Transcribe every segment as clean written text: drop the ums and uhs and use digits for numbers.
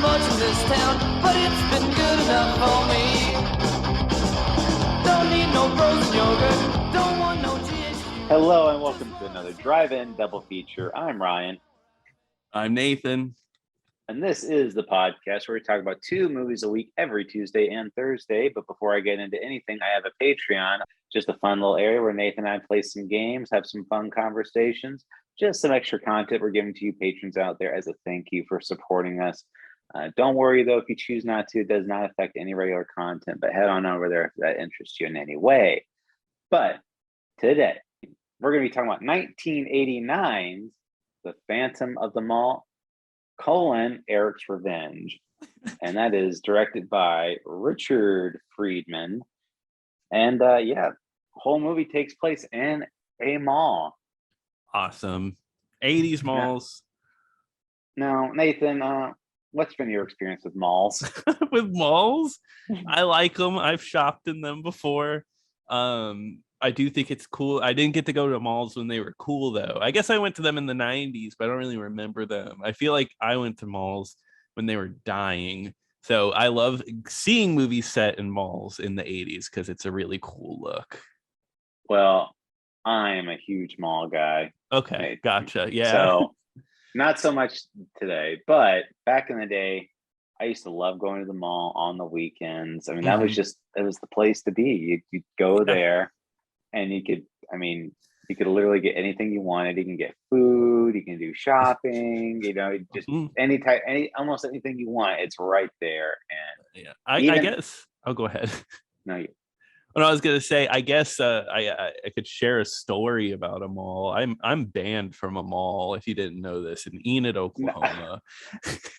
much in this town, but it's been good enough for me. Don't need no frozen yogurt, don't want no GHQ. Hello and welcome to another Drive-In Double Feature. I'm Ryan. I'm Nathan. And this is the podcast where we talk about 2 movies a week every Tuesday and Thursday. But before I get into anything, I have a Patreon, just a fun little area where Nathan and I play some games, have some fun conversations, just some extra content we're giving to you patrons out there as a thank you for supporting us. Don't worry, though, if you choose not to, it does not affect any regular content, but head on over there if that interests you in any way. But today, we're going to be talking about 1989's The Phantom of the Mall, Eric's Revenge. And that is directed by Richard Friedman. And whole movie takes place in a mall. Awesome. 80s malls. Now, Nathan, what's been your experience with malls? With malls? I like them. I've shopped in them before. I do think it's cool. I didn't get to go to malls when they were cool, though. I guess I went to them in the 90s, but I don't really remember them. I feel like I went to malls when they were dying. So I love seeing movies set in malls in the 80s because it's a really cool look. Well, I'm a huge mall guy. Okay, gotcha. Yeah. So not so much today, but back in the day, I used to love going to the mall on the weekends. I mean, that was it was the place to be. You'd go there and you could literally get anything you wanted. You can get food, you can do shopping, just almost anything you want. It's right there. And yeah, I guess I'll go ahead. No, What I was gonna say, I guess I could share a story about a mall. I'm banned from a mall, if you didn't know this, in Enid, Oklahoma. This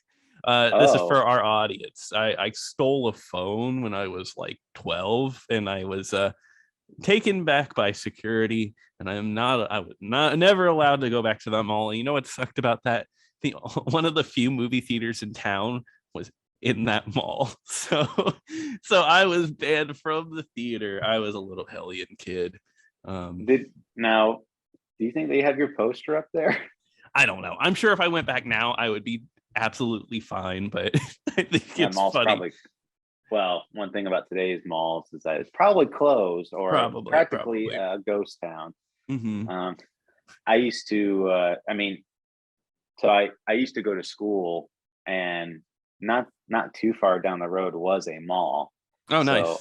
is for our audience. I stole a phone when I was like 12, and I was taken back by security, and I was never allowed to go back to that mall. And you know what sucked about that? One of the few movie theaters in town was in that mall, so I was banned from the theater. I was a little hellion kid. Do you think they have your poster up there? I don't know. I'm sure if I went back now, I would be absolutely fine, but I think it's funny. Well, one thing about today's malls is that it's probably closed or practically a ghost town. I used to, I used to go to school, and not too far down the road was a mall. Oh, nice. So,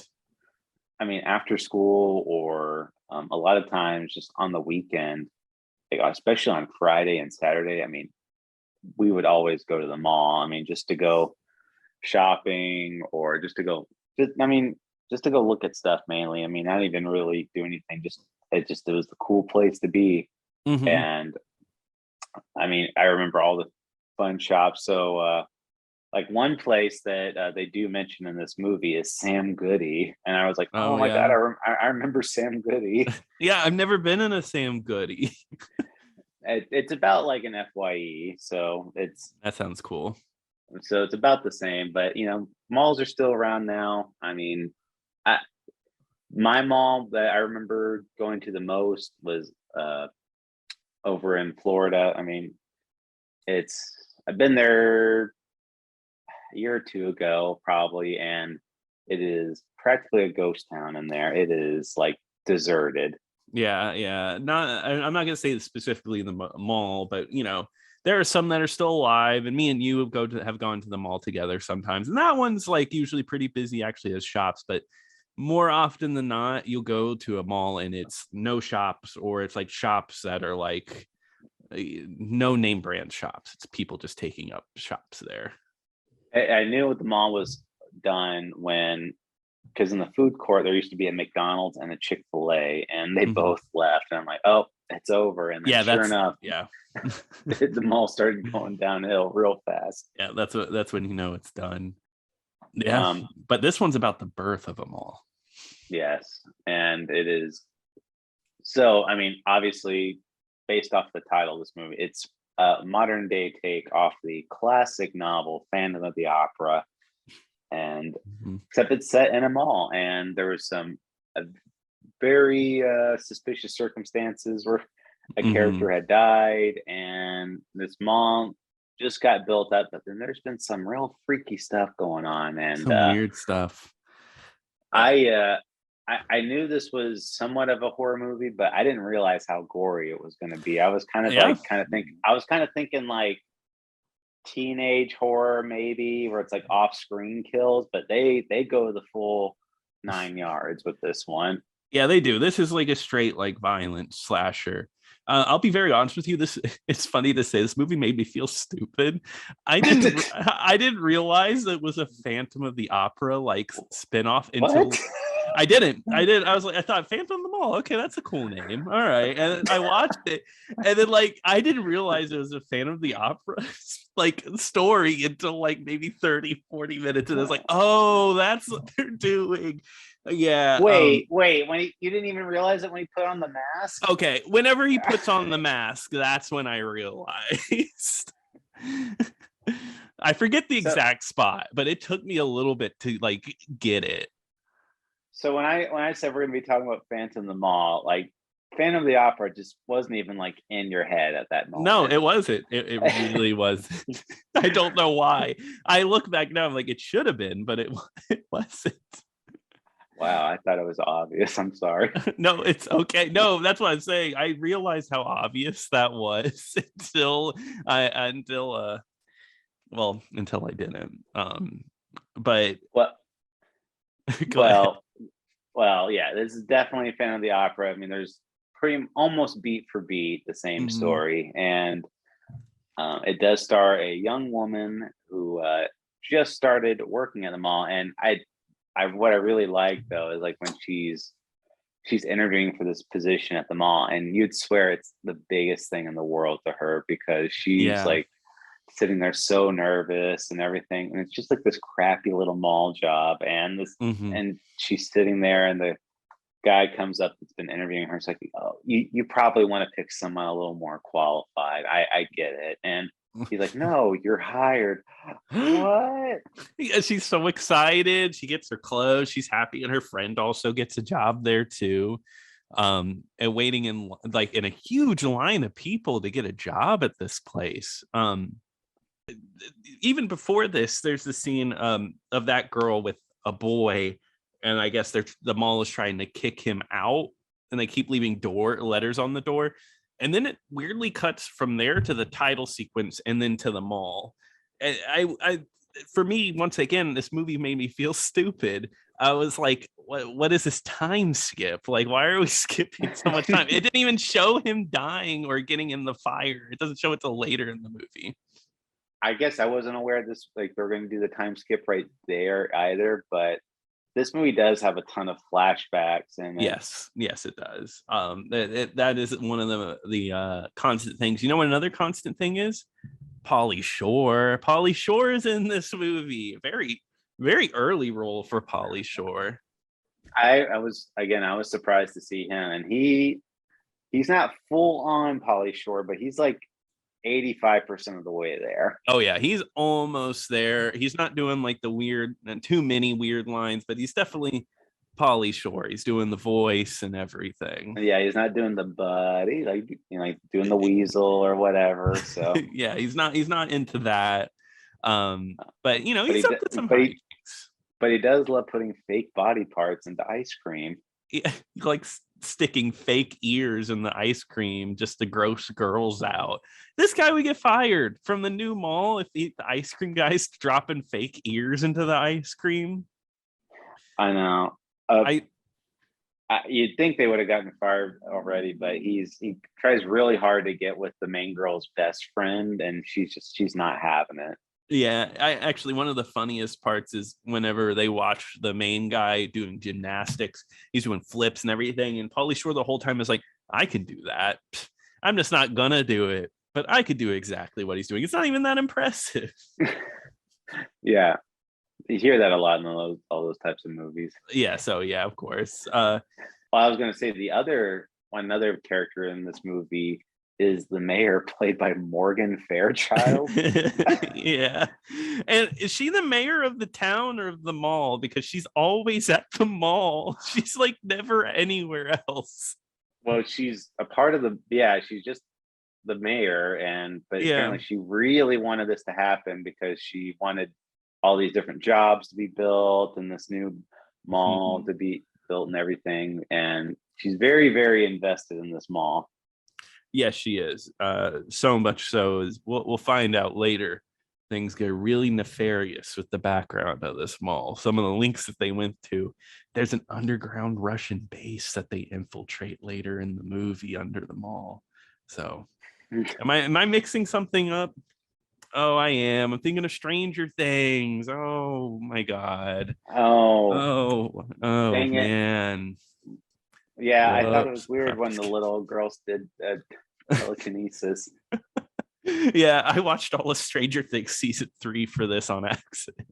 after school or a lot of times just on the weekend, especially on Friday and Saturday, we would always go to the mall. Just to go shopping or just to go look at stuff mainly. Not even really do anything. It was the cool place to be. And I remember all the fun shops. So like one place that they do mention in this movie is Sam Goody, and I was like, oh my god, I remember Sam Goody. Yeah, I've never been in a Sam Goody. It's about like an FYE, so that sounds cool. So it's about the same, but malls are still around now. My mall that I remember going to the most was over in Florida. I've been there a year or two ago probably, and it is practically a ghost town in there. It is like deserted. Yeah. I'm not gonna say specifically the mall, but there are some that are still alive, and me and you have gone to the mall together sometimes, and that one's like usually pretty busy actually as shops, but more often than not you'll go to a mall and it's no shops, or it's like shops that are like no name brand shops. It's people just taking up shops there. I knew the mall was done because in the food court there used to be a McDonald's and a Chick-fil-A, and they both left, and I'm like, oh, it's over. And then sure enough, the mall started going downhill real fast. Yeah, that's when it's done. Yeah. But this one's about the birth of a mall. Yes, and it is. So obviously based off the title of this movie, it's a modern day take off the classic novel Phantom of the Opera, and except it's set in a mall, and there was some very suspicious circumstances where a character had died, and this mall just got built up, but then there's been some real freaky stuff going on, and Some weird stuff. I knew this was somewhat of a horror movie, but I didn't realize how gory it was going to be. I was kind of thinking like teenage horror maybe, where it's like off-screen kills, but they go the full 9 yards with this one. Yeah, they do. This is like a straight like violent slasher. I'll be very honest with you. It's funny to say this movie made me feel stupid. I didn't realize it was a Phantom of the Opera like spinoff until What? I didn't. I was like, I thought Phantom of the Mall. Okay, that's a cool name. All right. And I watched it. And then like I didn't realize it was a Phantom of the Opera like story until like maybe 30-40 minutes. And I was like, oh, that's what they're doing. Yeah. Wait. When you didn't even realize it when he put on the mask? Okay. Whenever he puts on the mask, that's when I realized. I forget the exact spot, but it took me a little bit to like get it. So when I said we're gonna be talking about Phantom of the Mall, like Phantom of the Opera just wasn't even like in your head at that moment. No, it wasn't. It really was. I don't know why. I look back now, I'm like, it should have been, but it wasn't. Wow, I thought it was obvious. I'm sorry. No, it's okay. No, that's what I'm saying. I realized how obvious that was until I didn't. But well, yeah, this is definitely a Phantom of the Opera. I mean, there's pretty almost beat for beat the same story, and it does star a young woman who just started working at the mall. And what I really like though is like when she's interviewing for this position at the mall, and you'd swear it's the biggest thing in the world to her, because she's like sitting there so nervous and everything, and it's just like this crappy little mall job, and this and she's sitting there, and the guy comes up that's been interviewing her. It's like, oh, you probably want to pick someone a little more qualified. I get it. And he's like, no, you're hired. What? Yeah, she's so excited. She gets her clothes. She's happy, and her friend also gets a job there too. And waiting in a huge line of people to get a job at this place. Even before this, there's the scene of that girl with a boy, and I guess the mall is trying to kick him out, and they keep leaving letters on the door. And then it weirdly cuts from there to the title sequence and then to the mall. And for me, once again, this movie made me feel stupid. I was like, what is this time skip? Like, why are we skipping so much time? It didn't even show him dying or getting in the fire. It doesn't show it till later in the movie. I guess I wasn't aware of this, like they're going to do the time skip right there either, but this movie does have a ton of flashbacks, and yes, it does. That is one of the constant things. You know what another constant thing is? Pauly Shore. Pauly Shore is in this movie. Very, very early role for Pauly Shore. I was surprised to see him, and he's not full on Pauly Shore, but he's like 85% of the way there. Oh yeah, he's almost there. He's not doing like the weird, too many weird lines, but he's definitely Pauly Shore. He's doing the voice and everything. Yeah, he's not doing the buddy, like doing the weasel or whatever. So yeah, he's not into that. But he's up to some hijinks. But he does love putting fake body parts into ice cream. Yeah, like sticking fake ears in the ice cream just to gross girls out. This guy would get fired from the new mall if the ice cream guy's dropping fake ears into the ice cream. I know. You'd think they would have gotten fired already, but he tries really hard to get with the main girl's best friend, and she's not having it. Yeah, actually one of the funniest parts is whenever they watch the main guy doing gymnastics, he's doing flips and everything, and Pauly Shore the whole time is like, I can do that. I'm just not gonna do it, but I could do exactly what he's doing. It's not even that impressive. Yeah, you hear that a lot in all those types of movies. Yeah, so yeah, of course. Well, I was gonna say another character in this movie is the mayor, played by Morgan Fairchild. Yeah. And is she the mayor of the town or of the mall? Because she's always at the mall. She's like never anywhere else. Well, she's a part of she's just the mayor, but Yeah. apparently she really wanted this to happen because she wanted all these different jobs to be built and this new mall to be built and everything. And she's very, very invested in this mall. Yes, she is. So much so is we'll find out later. Things get really nefarious with the background of this mall. Some of the links that they went to, there's an underground Russian base that they infiltrate later in the movie under the mall. So am I mixing something up? Oh, I am. I'm thinking of Stranger Things. Oh my God. Oh dang Man. it. Yeah, I thought it was Whoops. weird when the little girls did telekinesis. Yeah, I watched all of Stranger Things season 3 for this on accident.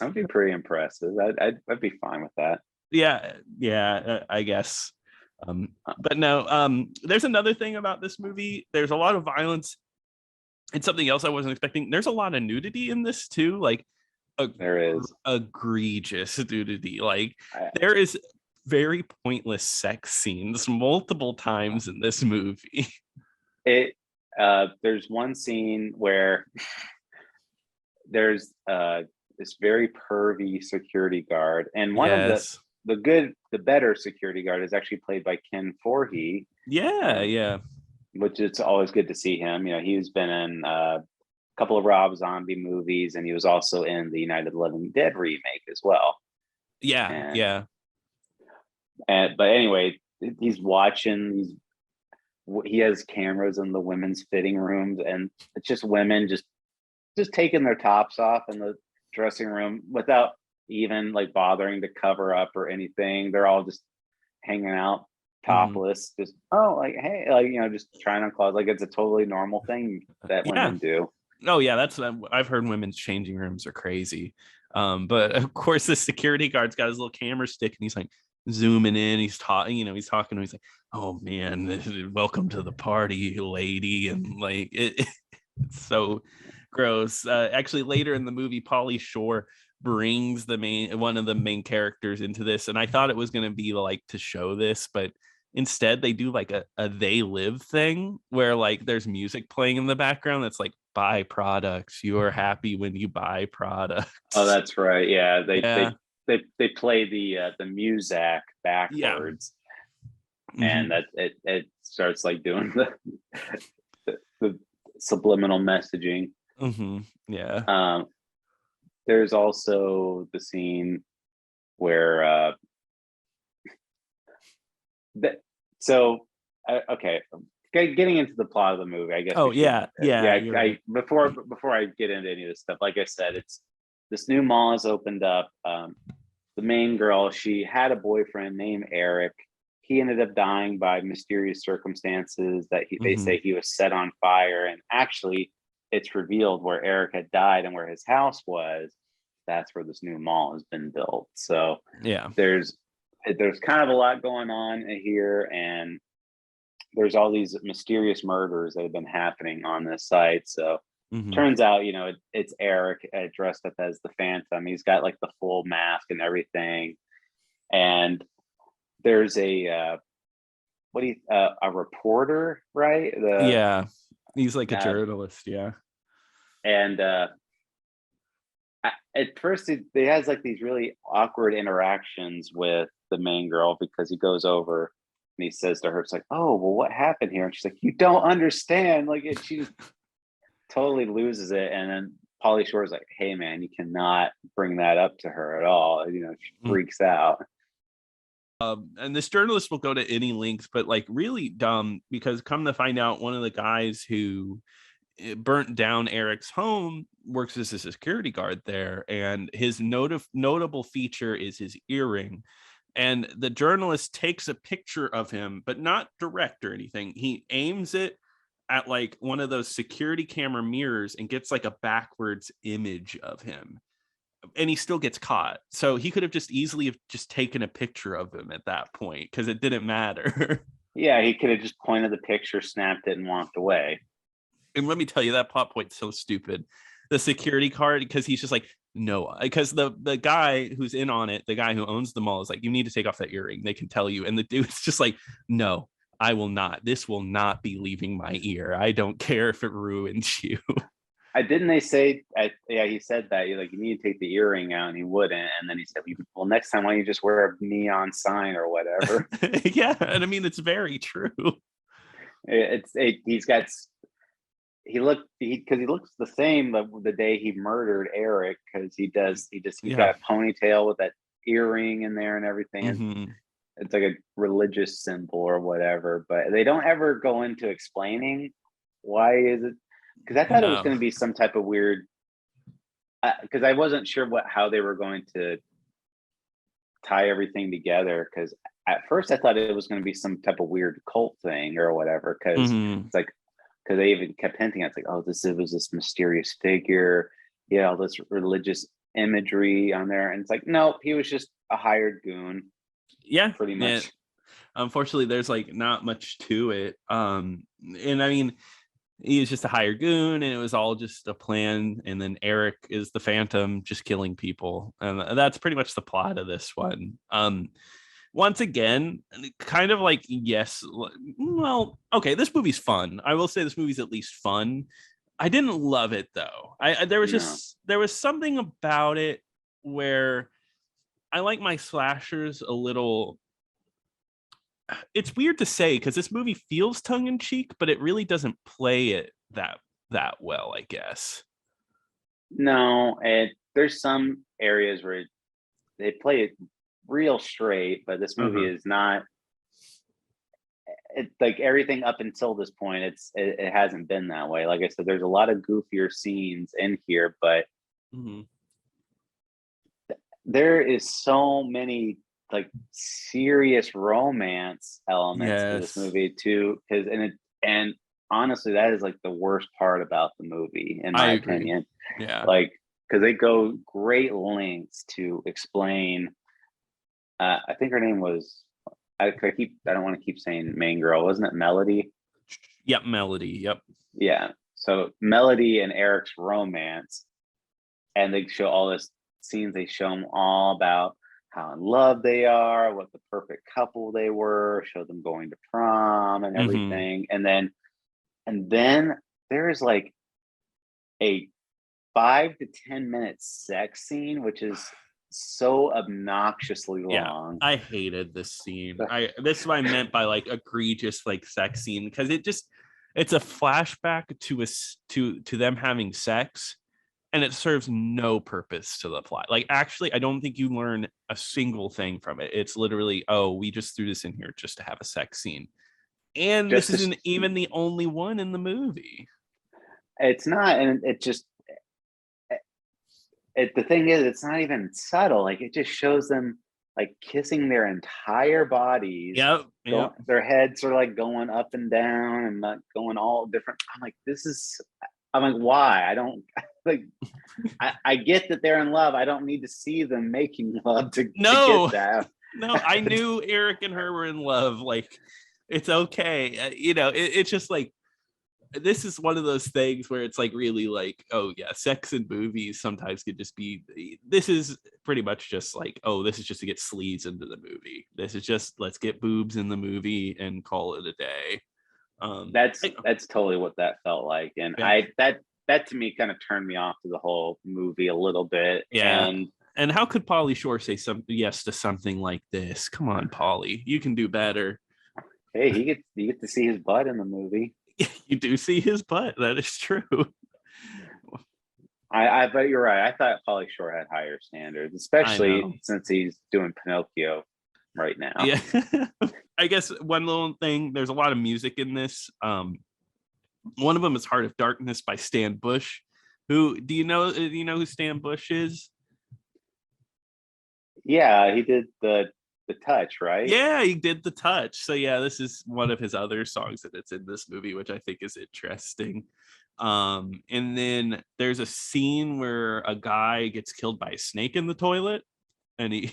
That'd be pretty impressive. I'd be fine with that. Yeah, I guess. But no, there's another thing about this movie. There's a lot of violence. It's something else I wasn't expecting. There's a lot of nudity in this too, like There is egregious nudity. Like there is very pointless sex scenes multiple times in this movie. There's one scene where there's this very pervy security guard, and one of the better security guard is actually played by Ken Foree. Yeah. Which it's always good to see him. He's been in a couple of Rob Zombie movies, and he was also in the Night of the Living Dead remake as well. Yeah. But anyway, he's watching he has cameras in the women's fitting rooms, and it's just women just taking their tops off in the dressing room without even like bothering to cover up or anything. They're all just hanging out topless, just hey, just trying on clothes, like it's a totally normal thing that women do. Oh yeah, that's I've heard women's changing rooms are crazy. But of course the security guard's got his little camera stick and he's like zooming in, he's talking, he's like, oh man, welcome to the party, lady, and like it's so gross. Actually later in the movie, Pauly Shore brings one of the main characters into this, and I thought it was going to be like to show this, but instead they do like a They Live thing where like there's music playing in the background that's like, buy products, you are happy when you buy products. Oh, that's right. Yeah, they play the music backwards, and that it starts like doing the subliminal messaging. Yeah. There's also the scene where okay, getting into the plot of the movie, I guess. Before I get into any of this stuff, like I said, it's this new mall has opened up. The main girl, she had a boyfriend named Eric. He ended up dying by mysterious circumstances that they say he was set on fire, and actually it's revealed where Eric had died and where his house was. That's where this new mall has been built. So yeah, there's kind of a lot going on here, and there's all these mysterious murders that have been happening on this site. So turns out, it's Eric dressed up as the Phantom. He's got like the full mask and everything. And there's a reporter, right? Yeah, he's like a journalist. Yeah. And at first he has like these really awkward interactions with the main girl, because he goes over and he says to her, it's like, oh, well, what happened here? And she's like, you don't understand. Like, she totally loses it. And then Pauly Shore is like, hey man, you cannot bring that up to her at all. She freaks out. And this journalist will go to any lengths, but like really dumb, because come to find out, one of the guys who burnt down Eric's home works as a security guard there, and his notable feature is his earring. And the journalist takes a picture of him, but not direct or anything. He aims it at like one of those security camera mirrors and gets like a backwards image of him, and he still gets caught. So he could have just easily have just taken a picture of him at that point, because it didn't matter. Yeah, he could have just pointed the picture, snapped it, and walked away. And let me tell you, that plot point's so stupid. The security card, because he's just like, no, because the guy who's in on it, the guy who owns the mall, is like, you need to take off that earring. They can tell you. And the dude's just like, no, I will not. This will not be leaving my ear. I don't care if it ruins you. Didn't they say? Yeah, he said that you need to take the earring out, and he wouldn't. And then he said, "Well, next time, why don't you just wear a neon sign or whatever?" Yeah, and I mean it's very true. He's got. He looks the same the day he murdered Eric, because he's got a ponytail with that earring in there and everything. Mm-hmm. It's like a religious symbol or whatever, but they don't ever go into explaining why is it, because I thought it was going to be some type of weird, because I wasn't sure how they were going to tie everything together, because at first I thought it was going to be some type of weird cult thing or whatever, because it's like, because they even kept hinting at, it's like, oh, it was this mysterious figure, all this religious imagery on there, and it's like, nope, he was just a hired goon. Yeah, pretty much. Yeah. Unfortunately, there's like not much to it. And I mean, he was just a hired goon, and it was all just a plan. And then Eric is the Phantom, just killing people, and that's pretty much the plot of this one. Once again, kind of like, yes, well, okay, this movie's fun. I will say this movie's at least fun. I didn't love it though. There was something about it where I like my slashers a little. It's weird to say because this movie feels tongue-in-cheek, but it really doesn't play it that well, I guess. No, there's some areas where they play it real straight, but this movie is not. It's like everything up until this point, it hasn't been that way. Like I said, there's a lot of goofier scenes in here, but there is so many like serious romance elements to this movie too, and honestly, that is like the worst part about the movie, in my opinion. Yeah, like, because they go great lengths to explain. I think her name was. I don't want to keep saying main girl. Wasn't it Melody? Yep, Melody. Yep. Yeah. So Melody and Eric's romance, and they show all this scenes. They show them all about how in love they are, what the perfect couple they were, show them going to prom and everything. And then there's like a 5 to 10 minute sex scene, which is so obnoxiously long. I hated this scene. This is what I meant by like egregious like sex scene, because it's a flashback to them having sex, and it serves no purpose to the plot. Like, actually, I don't think you learn a single thing from it. It's literally, oh, we just threw this in here just to have a sex scene. And this isn't even the only one in the movie. It's not, and it just, the thing is, it's not even subtle. Like, it just shows them like kissing their entire bodies. Yep. Their heads are like going up and down and not going all different. I'm like, why? I don't like. I get that they're in love. I don't need to see them making love to get that. No, I knew Eric and her were in love. Like, it's okay. It's just like, this is one of those things where it's like really like, oh yeah, sex in movies sometimes could just be. This is pretty much just like, oh, this is just to get sleaze into the movie. This is just, let's get boobs in the movie and call it a day. That's totally what that felt like, and that to me kind of turned me off to the whole movie a little bit. Yeah. And how could Pauly Shore say yes to something like this? Come on, Pauly, you can do better. Hey, you get to see his butt in the movie. You do see his butt. That is true. I bet you're right. I thought Pauly Shore had higher standards, especially since he's doing Pinocchio right now. Yeah. I guess one little thing, there's a lot of music in this. One of them is Heart of Darkness by Stan Bush. Do you know who Stan Bush is? Yeah, he did the Touch, right? Yeah, he did The Touch. So yeah, this is one of his other songs that it's in this movie, which I think is interesting. And then there's a scene where a guy gets killed by a snake in the toilet, and he.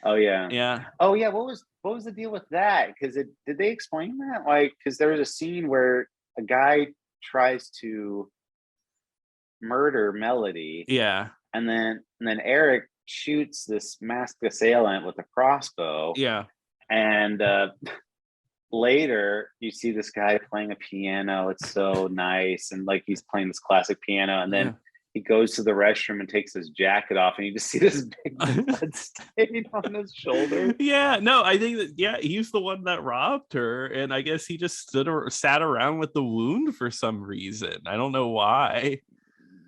Oh yeah. Yeah. Oh yeah. What was the deal with that? Because did they explain that? Like, because there was a scene where a guy tries to murder Melody. Yeah. And then Eric shoots this masked assailant with a crossbow. Yeah. And later you see this guy playing a piano. It's so nice, and like he's playing this classic piano, and then he goes to the restroom and takes his jacket off, and you just see this big blood stain on his shoulder. Yeah, no, I think that he's the one that robbed her, and I guess he just sat around with the wound for some reason. I don't know why.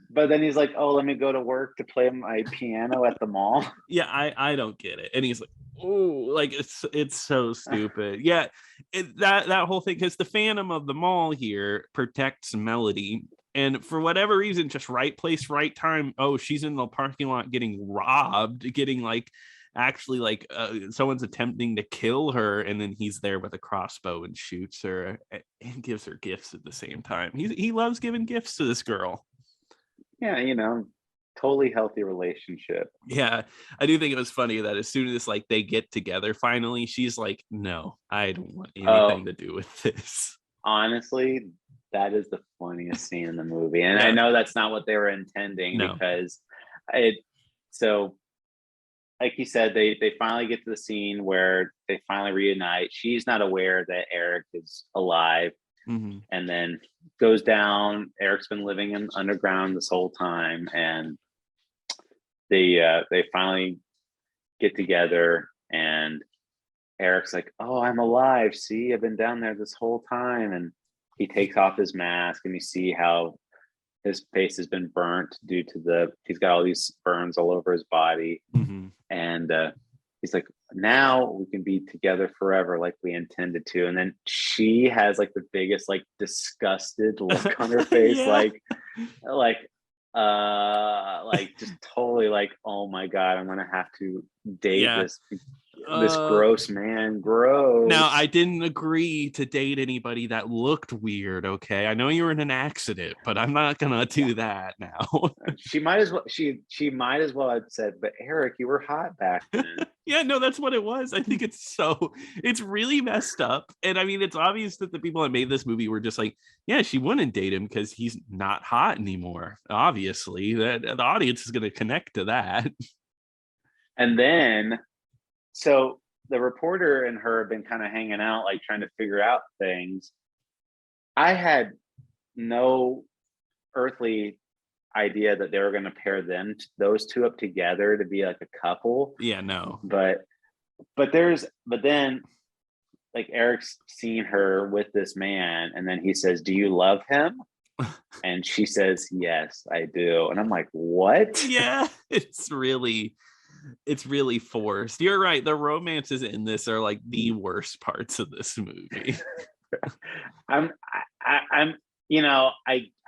But then he's like, "Oh, let me go to work to play my piano at the mall." Yeah, I don't get it. And he's like, "Oh, like it's so stupid." Yeah, that whole thing, because the Phantom of the Mall here protects Melody, and for whatever reason, just right place, right time. Oh, she's in the parking lot getting robbed, getting like actually like someone's attempting to kill her, and then he's there with a crossbow and shoots her and gives her gifts at the same time. He loves giving gifts to this girl. Yeah, totally healthy relationship. Yeah, I do think it was funny that as soon as like they get together finally, she's like, "No, I don't want anything to do with this." Honestly, that is the funniest scene in the movie, and I know that's not what they were intending because so like you said, they finally get to the scene where they finally reunite. She's not aware that Eric is alive. Mm-hmm. And then goes down. Eric's been living in underground this whole time, and they finally get together. And Eric's like, "Oh, I'm alive. See, I've been down there this whole time." And he takes off his mask, and you see how his face has been burnt due to he's got all these burns all over his body. Mm-hmm. And he's like, "Now we can be together forever like we intended to." And then she has like the biggest like disgusted look on her face, like just totally like, "Oh my god, I'm gonna have to date this gross man." Gross. Now, I didn't agree to date anybody that looked weird. Okay, I know you were in an accident, but I'm not gonna do that now. She might as well. She might as well have said, "But Eric, you were hot back then." Yeah, no, that's what it was. I think it's really messed up. And I mean, it's obvious that the people that made this movie were just like, yeah, she wouldn't date him because he's not hot anymore. Obviously, that the audience is going to connect to that. And then, so the reporter and her have been kind of hanging out, like trying to figure out things. I had no earthly idea that they were going to pair those two up together to be like a couple. Yeah, no. But then like Eric's seen her with this man, and then he says, "Do you love him?" And she says, "Yes, I do." And I'm like, what? Yeah, it's really forced. You're right. The romances in this are like the worst parts of this movie. I'm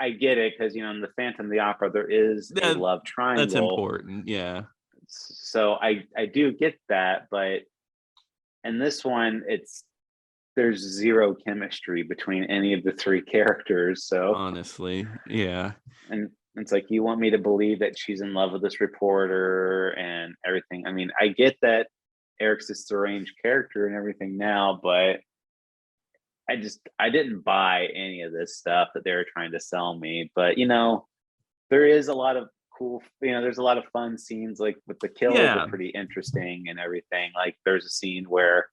I get it, because in the Phantom of the Opera there is a love triangle. That's important. Yeah. So I do get that, but in this one there's zero chemistry between any of the three characters. So honestly, yeah. And it's like, you want me to believe that she's in love with this reporter and everything. I mean, I get that Eric's this deranged character and everything now, but I didn't buy any of this stuff that they were trying to sell me. But there is a lot of cool, there's a lot of fun scenes, like with the kills are pretty interesting and everything. Like there's a scene where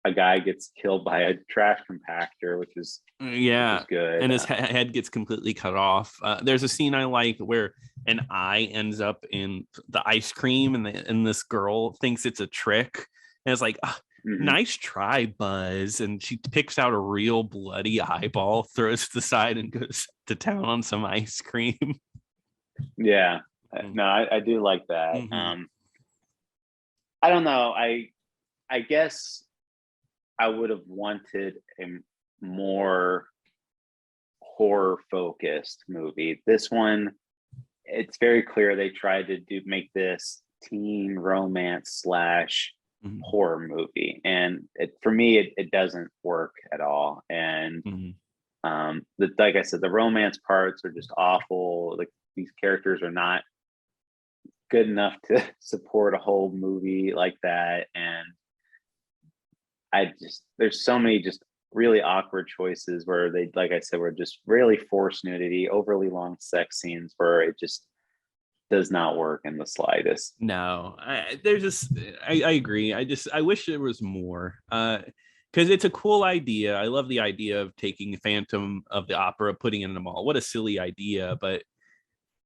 a guy gets killed by a trash compactor, which is good, and his head gets completely cut off. There's a scene I like where an eye ends up in the ice cream, and this girl thinks it's a trick, and it's like, nice try, Buzz. And she picks out a real bloody eyeball, throws it to the side, and goes to town on some ice cream. Yeah, no, I do like that. I don't know. I guess I would have wanted a more horror focused movie. This one, it's very clear they tried to make this teen romance / horror movie, and for me it doesn't work at all. And like I said, the romance parts are just awful. Like these characters are not good enough to support a whole movie like that. And there's so many just really awkward choices where they, like I said, were just really forced nudity, overly long sex scenes where it just does not work in the slightest. No, I agree. I wish there was more. because it's a cool idea. I love the idea of taking Phantom of the Opera, putting it in a mall. What a silly idea, but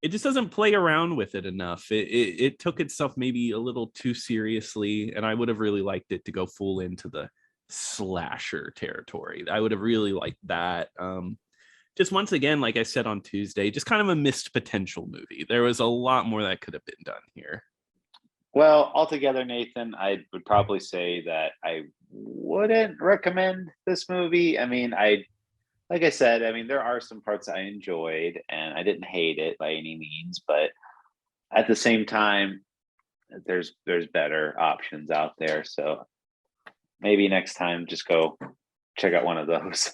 it just doesn't play around with it enough. It took itself maybe a little too seriously, and I would have really liked it to go full into the slasher territory. I would have really liked that. Just once again, like I said on Tuesday, just kind of a missed potential movie. There was a lot more that could have been done here. Well, altogether, Nathan, I would probably say that I wouldn't recommend this movie. I mean, like I said, I mean, there are some parts I enjoyed and I didn't hate it by any means, but at the same time, there's better options out there. So maybe next time, just go check out one of those.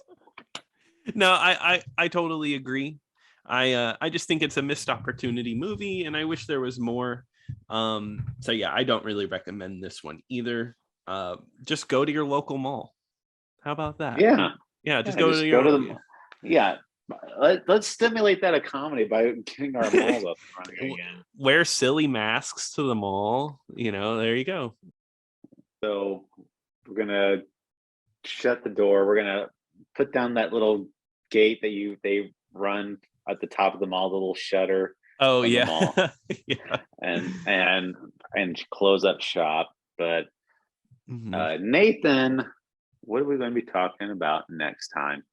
No, I totally agree. I just think it's a missed opportunity movie, and I wish there was more. So yeah, I don't really recommend this one either. Just go to your local mall. How about that? Yeah, just go to the yeah. Let's stimulate that economy by getting our malls up and running again. Wear silly masks to the mall. There you go. So we're gonna shut the door. We're gonna put down that little gate that they run at the top of the mall, the little shutter. Oh yeah. Yeah. And close up shop. But Nathan, what are we going to be talking about next time?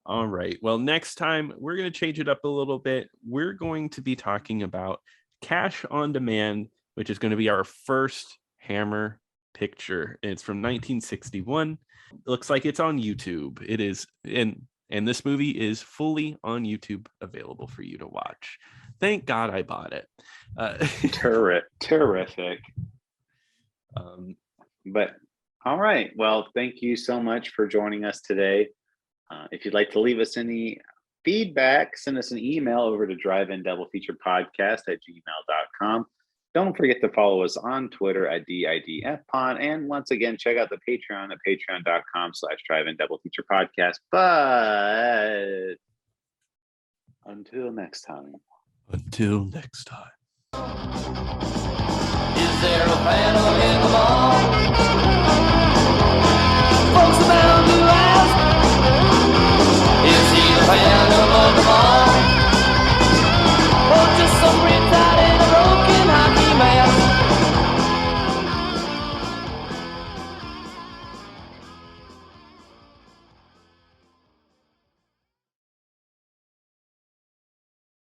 All right. Well, next time we're going to change it up a little bit. We're going to be talking about Cash on Demand, which is going to be our first Hammer picture. It's from 1961. It looks like it's on YouTube. It is, and this movie is fully on YouTube, available for you to watch. Thank God I bought it. Terrific. But all right. Well, thank you so much for joining us today. If you'd like to leave us any feedback, send us an email over to driveindoublefeaturepodcast@gmail.com. Don't forget to follow us on Twitter at DIDFpod. And once again, check out the Patreon at patreon.com/driveindoublefeaturepodcast. But until next time. Until next time. Is there a panel in the mall?